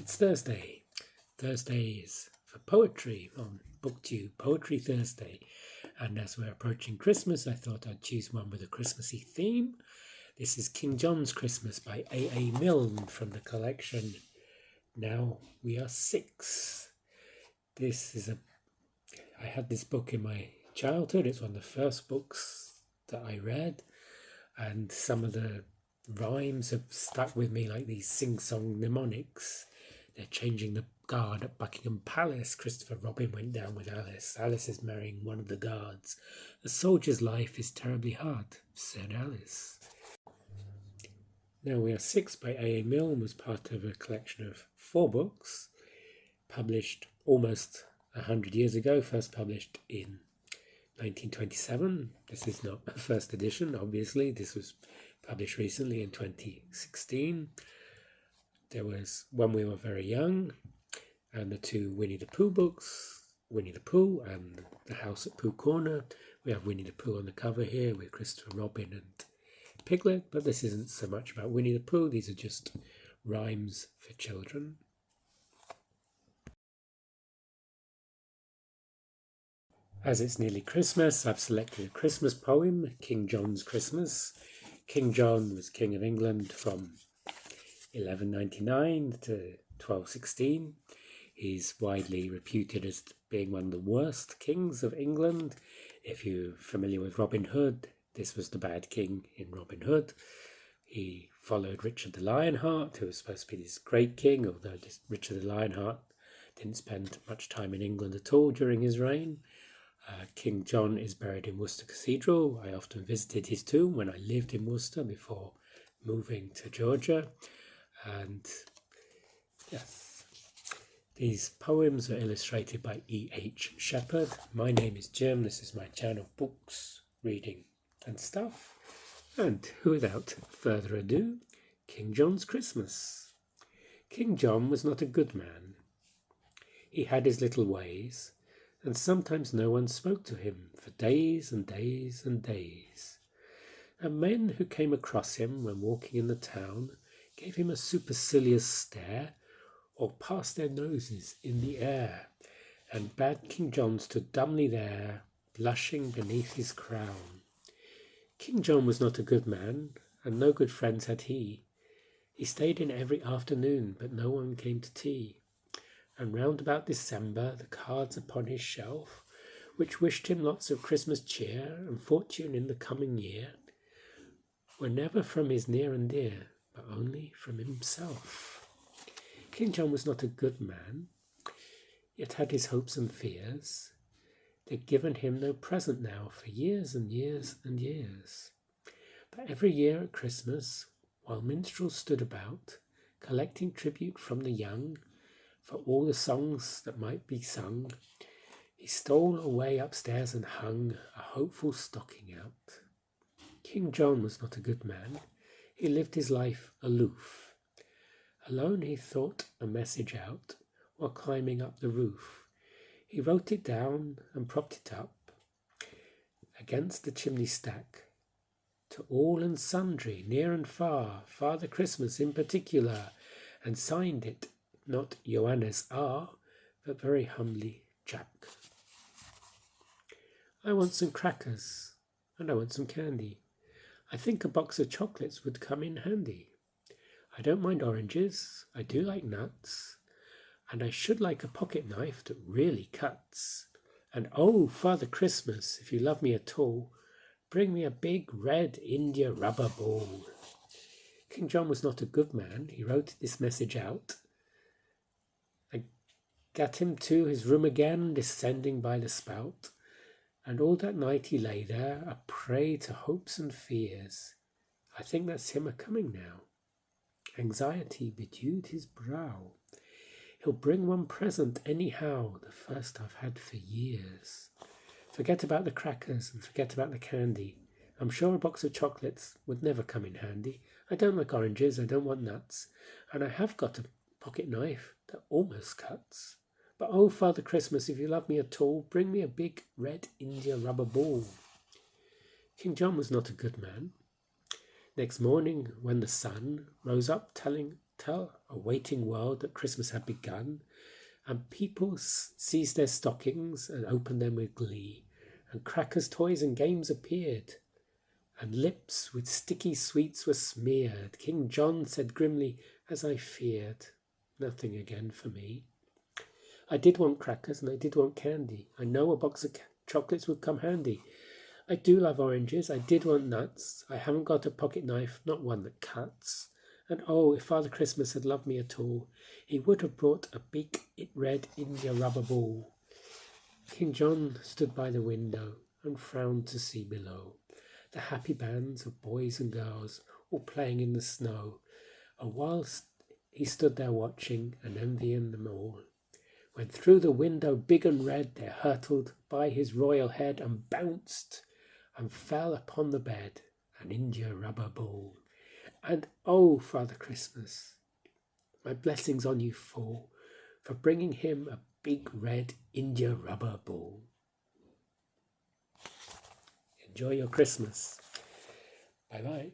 It's Thursday. Thursday is for poetry on BookTube, Poetry Thursday. And as we're approaching Christmas, I thought I'd choose one with a Christmassy theme. This is King John's Christmas by A A Milne from the collection Now We Are Six. I had this book in my childhood. It's one of the first books that I read, and some of the rhymes have stuck with me like these sing-song mnemonics. They're changing the guard at Buckingham Palace. Christopher Robin went down with Alice. Alice is marrying one of the guards. A soldier's life is terribly hard, said Alice. Now We Are Six by A A Milne was part of a collection of 4 books, published almost 100 years ago, first published in 1927. This is not a first edition, obviously. This was published recently in 2016. There was When We Were Very Young, and the 2 Winnie the Pooh books, Winnie the Pooh and The House at Pooh Corner. We have Winnie the Pooh on the cover here with Christopher Robin and Piglet, but this isn't so much about Winnie the Pooh. These are just rhymes for children. As it's nearly Christmas, I've selected a Christmas poem, King John's Christmas. King John was King of England from 1199 to 1216. He's widely reputed as being one of the worst kings of England. If you're familiar with Robin Hood, this was the bad king in Robin Hood. He followed Richard the Lionheart, who was supposed to be this great king, although Richard the Lionheart didn't spend much time in England at all during his reign. King John is buried in Worcester Cathedral. I often visited his tomb when I lived in Worcester before moving to Georgia. And yes, these poems are illustrated by E.H. Shepard. My name is Jim. This is my channel, Books, Reading and Stuff. And without further ado, King John's Christmas. King John was not a good man. He had his little ways, and sometimes no one spoke to him for days and days and days. And men who came across him when walking in the town gave him a supercilious stare or passed their noses in the air, and bad King John stood dumbly there, blushing beneath his crown. King John was not a good man, and no good friends had he. He stayed in every afternoon, but no one came to tea. And round about December, the cards upon his shelf, which wished him lots of Christmas cheer and fortune in the coming year, were never from his near and dear, but only from himself. King John was not a good man, yet had his hopes and fears. They'd given him no present now for years and years and years. But every year at Christmas, while minstrels stood about, collecting tribute from the young, for all the songs that might be sung, he stole away upstairs and hung a hopeful stocking out. King John was not a good man. He lived his life aloof. Alone he thought a message out while climbing up the roof. He wrote it down and propped it up against the chimney stack. To all and sundry, near and far, Father Christmas in particular, and signed it not Johannes R., but very humbly Jack. I want some crackers, and I want some candy. I think a box of chocolates would come in handy. I don't mind oranges, I do like nuts, and I should like a pocket knife that really cuts. And oh, Father Christmas, if you love me at all, bring me a big red India rubber ball. King John was not a good man. He wrote this message out. I got him to his room again, descending by the spout, and all that night he lay there, a prey to hopes and fears. I think that's him a-coming now. Anxiety bedewed his brow. He'll bring one present anyhow, the first I've had for years. Forget about the crackers and forget about the candy. I'm sure a box of chocolates would never come in handy. I don't like oranges, I don't want nuts, and I have got a pocket knife that almost cuts. But oh, Father Christmas, if you love me at all, bring me a big red India rubber ball. King John was not a good man. Next morning, when the sun rose up tell a waiting world that Christmas had begun, and people seized their stockings and opened them with glee, and crackers, toys, and games appeared, and lips with sticky sweets were smeared. King John said grimly, as I feared, nothing again for me. I did want crackers and I did want candy. I know a box of chocolates would come handy. I do love oranges. I did want nuts. I haven't got a pocket knife, not one that cuts. And oh, if Father Christmas had loved me at all, he would have brought a big red India rubber ball. King John stood by the window and frowned to see below the happy bands of boys and girls all playing in the snow. And whilst he stood there watching and envying them all, when through the window big and red there hurtled by his royal head and bounced and fell upon the bed an India rubber ball. And oh, Father Christmas, my blessings on you fall for bringing him a big red India rubber ball. Enjoy your Christmas. Bye-bye.